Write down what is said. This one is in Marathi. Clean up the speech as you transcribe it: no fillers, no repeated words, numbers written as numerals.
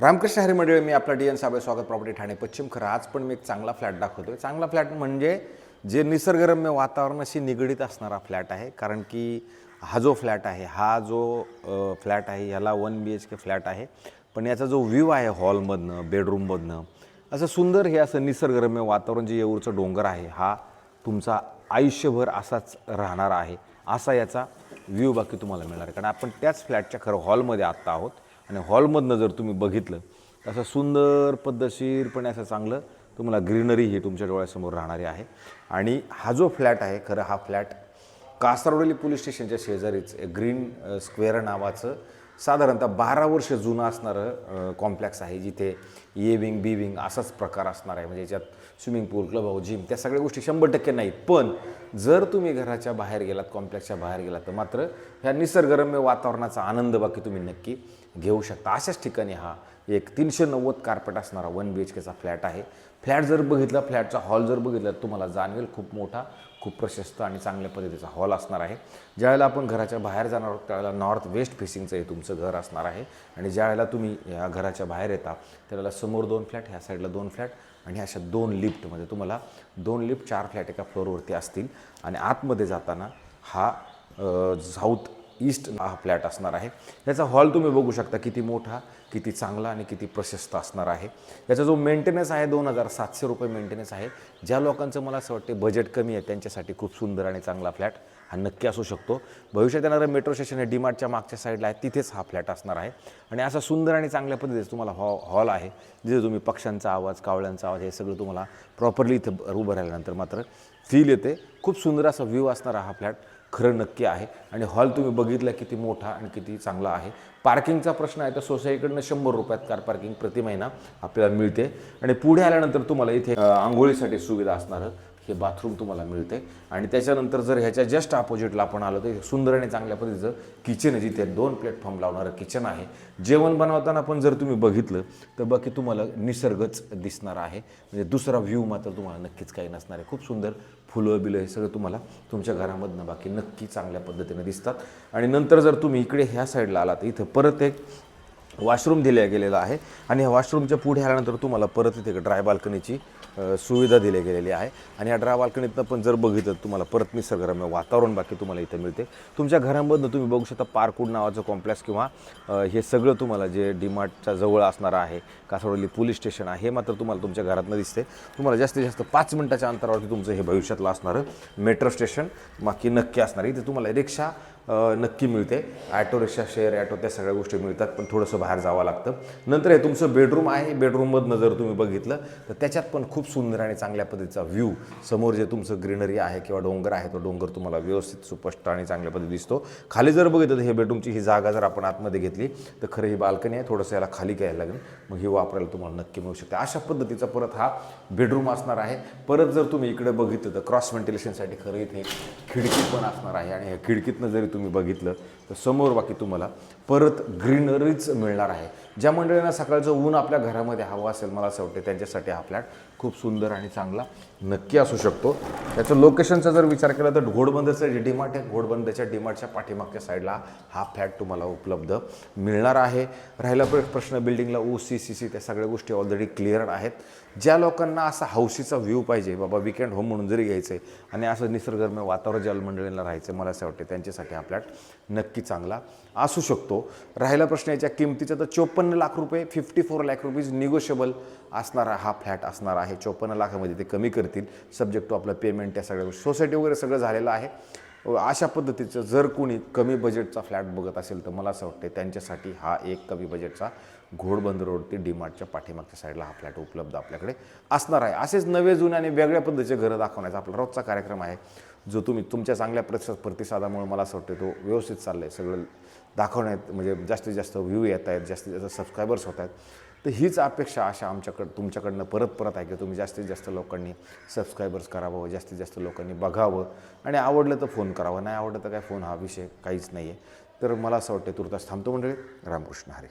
रामकृष्ण हरी मंडळी, मी आपला डी एन साबळे, स्वागत प्रॉपर्टी ठाणे पश्चिम. खरं आज पण मी एक चांगला फ्लॅट दाखवतोय. चांगला फ्लॅट म्हणजे जे निसर्गरम्य वातावरणाशी निगडीत असणारा फ्लॅट आहे. कारण की हा जो फ्लॅट आहे, हा जो फ्लॅट आहे याला 1 BHK फ्लॅट आहे. पण याचा जो व्ह्यू आहे हॉलमधनं, बेडरूममधनं, असं सुंदर हे असं निसर्गरम्य वातावरण, जे येऊरचं डोंगर आहे, हा तुमचा आयुष्यभर असाच राहणार आहे. असा याचा व्ह्यू बाकी तुम्हाला मिळणार आहे. कारण आपण त्याच फ्लॅटच्या खरं हॉलमध्ये आत्ता आहोत. आणि हॉलमधनं जर तुम्ही बघितलं तर असं सुंदर पद्धतशीरपणे असं चांगलं तुम्हाला ग्रीनरी ही तुमच्या डोळ्यासमोर राहणारी आहे. आणि हा जो फ्लॅट आहे, खरं हा फ्लॅट कासारवडली पोलीस स्टेशनच्या शेजारीच ग्रीन स्क्वेअर नावाचं साधारणतः 12 वर्ष जुनं असणारं कॉम्प्लेक्स आहे, जिथे ए विंग बी विंग असाच प्रकार असणार आहे. म्हणजे याच्यात स्विमिंग पूल, क्लब हाऊस, जिम, त्या सगळ्या गोष्टी 100% नाहीत. पण जर तुम्ही घराच्या बाहेर गेलात, कॉम्प्लेक्सच्या बाहेर गेलात, तर मात्र ह्या निसर्गरम्य वातावरणाचा आनंद बाकी तुम्ही नक्की घेऊ शकता. अशाच ठिकाणी हा एक 390 कार्पेट असणारा 1 BHKचा फ्लॅट आहे. फ्लॅट जर बघितला, फ्लॅटचा हॉल जर बघितला, तर तुम्हाला जाणवेल खूप मोठा, खूप प्रशस्त आणि चांगल्या पद्धतीचा हॉल असणार आहे. ज्यावेळेला आपण घराच्या बाहेर जाणार आहोत त्यावेळेला नॉर्थ वेस्ट फेसिंगचं हे तुमचं घर असणार आहे. आणि ज्यावेळेला तुम्ही या घराच्या बाहेर येता त्यावेळेला समोर 2 फ्लॅट, ह्या साईडला 2 फ्लॅट आणि अशा 2 लिफ्ट, म्हणजे तुम्हाला 2 लिफ्ट, 4 फ्लॅट एका फ्लोअरवरती असतील. आणि आतमध्ये जाताना हा साऊथ ईस्ट हा फ्लॅट असणार आहे. याचा हॉल तुम्ही बघू शकता किती मोठा, किती चांगला आणि किती प्रशस्त असणार आहे. याचा जो मेंटेनन्स आहे 2700 रुपये मेंटेनन्स आहे. ज्या लोकांचं मला असं वाटते बजेट कमी आहे त्यांच्यासाठी खूप सुंदर आणि चांगला फ्लॅट हा नक्की असू शकतो. भविष्यात येणारं मेट्रो स्टेशन हे डीमार्टच्या मागच्या साईडला आहे, तिथेच हा फ्लॅट असणार आहे. आणि असा सुंदर आणि चांगल्या पद्धतीचं तुम्हाला हॉल आहे, जिथे तुम्ही पक्ष्यांचा आवाज, कावळ्यांचा आवाज हे सगळं तुम्हाला प्रॉपरली इथं उभं राहिल्यानंतर मात्र फील येते. खूप सुंदर असा व्ह्यू असणारा हा फ्लॅट खरं नक्की आहे. आणि हॉल तुम्ही बघितला किती मोठा आणि किती चांगला आहे. पार्किंगचा प्रश्न आहे तर सोसायटीकडनं 100 रुपयात कार पार्किंग प्रति महिना आपल्याला मिळते. आणि पुढे आल्यानंतर तुम्हाला इथे आंघोळीसाठी सुविधा असणारं हे बाथरूम तुम्हाला मिळते. आणि त्याच्यानंतर जर ह्याच्या जस्ट अपोजिटला आपण आलो तर सुंदर आणि चांगल्या पद्धतीचं किचन आहे, जिथे 2 प्लॅटफॉर्म लावणारं किचन आहे. जेवण बनवताना पण जर तुम्ही बघितलं तर बाकी तुम्हाला निसर्गच दिसणार आहे. म्हणजे दुसरा व्ह्यू मात्र तुम्हाला नक्कीच काही नसणार आहे. खूप सुंदर फुलं बिलं हे सगळं तुम्हाला तुमच्या घरामधनं बाकी नक्की चांगल्या पद्धतीने दिसतात. आणि नंतर जर तुम्ही इकडे ह्या साईडला आला तर इथं परत एक वॉशरूम दिल्या गेलेला आहे. आणि ह्या वॉशरूमच्या पुढे आल्यानंतर तुम्हाला परत इथे ड्राय बाल्कनीची सुविधा दिली गेलेली आहे. आणि या ड्राय बाल्कनीतनं पण जर बघितलं तुम्हाला परत निसर्गरम्य वातावरण बाकी तुम्हाला इथं मिळते. तुमच्या घरामधनं तुम्ही बघू शकता पार्कवूड नावाचं कॉम्प्लेक्स किंवा हे सगळं तुम्हाला जे डीमार्टच्या जवळ असणारं आहे, कासारवडली पोलीस स्टेशन आहे, हे मात्र तुम्हाला तुमच्या घरातनं दिसते. तुम्हाला जास्तीत जास्त 5 मिनिटाच्या अंतरावरती तुमचं हे भविष्यातलं असणारं मेट्रो स्टेशन बाकी नक्की असणार आहे. इथे तुम्हाला रिक्षा नक्की मिळते, ॲटो रिक्षा, शेअर ॲटो, त्या सगळ्या गोष्टी मिळतात. पण थोडंसं बाहेर जावं लागतं. नंतर हे तुमचं बेडरूम आहे. बेडरूममधनं जर तुम्ही बघितलं तर त्याच्यात पण खूप सुंदर आणि चांगल्या पद्धतीचा व्ह्यू, समोर जे तुमचं ग्रीनरी आहे किंवा डोंगर आहे, तो डोंगर तुम्हाला व्यवस्थित सुस्पष्ट आणि चांगल्या पद्धती दिसतो. खाली जर बघितलं तर हे बेडरूमची ही जागा जर आपण आतमध्ये घेतली तर खरं ही बाल्कनी आहे, थोडंसं याला खाली घ्यायला लागेल, मग ही वापरायला तुम्हाला नक्की मिळू शकते. अशा पद्धतीचा परत हा बेडरूम असणार आहे. परत जर तुम्ही इकडे बघितलं तर क्रॉस व्हेंटिलेशनसाठी खरं इथे खिडकी पण असणार आहे. आणि ह्या खिडकीतनं जरी तुम्ही बघितलं तर समोर बाकी तुम्हाला परत ग्रीनरीच मिळणार आहे. ज्या मंडळींना सकाळचं ऊन आपल्या घरामध्ये हवं असेल, मला असं वाटतं त्यांच्यासाठी हा फ्लॅट खूप सुंदर आणि चांगला नक्की असू शकतो. त्याचं लोकेशनचा जर विचार केला तर घोडबंदरचं जे डीमार्ट आहे, घोडबंदरच्या डीमार्टच्या पाठीमागच्या साईडला हा फ्लॅट तुम्हाला उपलब्ध मिळणार आहे. राहिला प्रश्न बिल्डिंगला OC, CC, त्या सगळ्या गोष्टी ऑलरेडी क्लिअर आहेत. ज्या लोकांना असा हौशीचा व्ह्यू पाहिजे, बाबा विकेंड होम म्हणून जरी घ्यायचं आहे आणि असं निसर्गरम्य वातावरण ज्या मंडळींना राहायचं, मला असं वाटतं त्यांच्यासाठी हा फ्लॅट नक्की चांगला असू शकतो. राहिला प्रश्न याच्या किमतीचा तर 54 लाख रुपये, 54 लाख रुपीज निगोशिएबल असणारा हा फ्लॅट असणार आहे. 54 लाखामध्ये ते कमी करतील, सब्जेक्ट टू आपलं पेमेंट, त्या सगळ्या गोष्टी, सोसायटी वगैरे सगळं झालेलं आहे. अशा पद्धतीचं जर कोणी कमी बजेटचा फ्लॅट बघत असेल तर मला असं वाटतं त्यांच्यासाठी हा एक कमी बजेटचा घोडबंदर रोडती डीमार्टच्या पाठीमागच्या साईडला हा फ्लॅट उपलब्ध आपल्याकडे असणार आहे. असेच नवे जुने आणि वेगळ्या पद्धतीचे घरं दाखवण्याचा आपला रोजचा कार्यक्रम आहे, जो तुम्ही तुमच्या चांगल्या प्रतिसादामुळे मला असं वाटतं तो व्यवस्थित चाललं आहे. सगळं दाखवण्यात म्हणजे जास्तीत जास्त व्ह्यू येत आहेत, जास्तीत जास्त सबस्क्रायबर्स होत आहेत. तर हीच अपेक्षा अशा तुमच्याकडनं परत आहे की तुम्ही जास्तीत जास्त लोकांनी सबस्क्रायबर्स करावं, जास्तीत जास्त लोकांनी बघावं. आणि आवडलं तर फोन करावं, नाही आवडलं तर काय फोन हा विषय काहीच नाही आहे. तर मला असं वाटतं तुर्तास थांबतो मंडळी. रामकृष्ण हरी.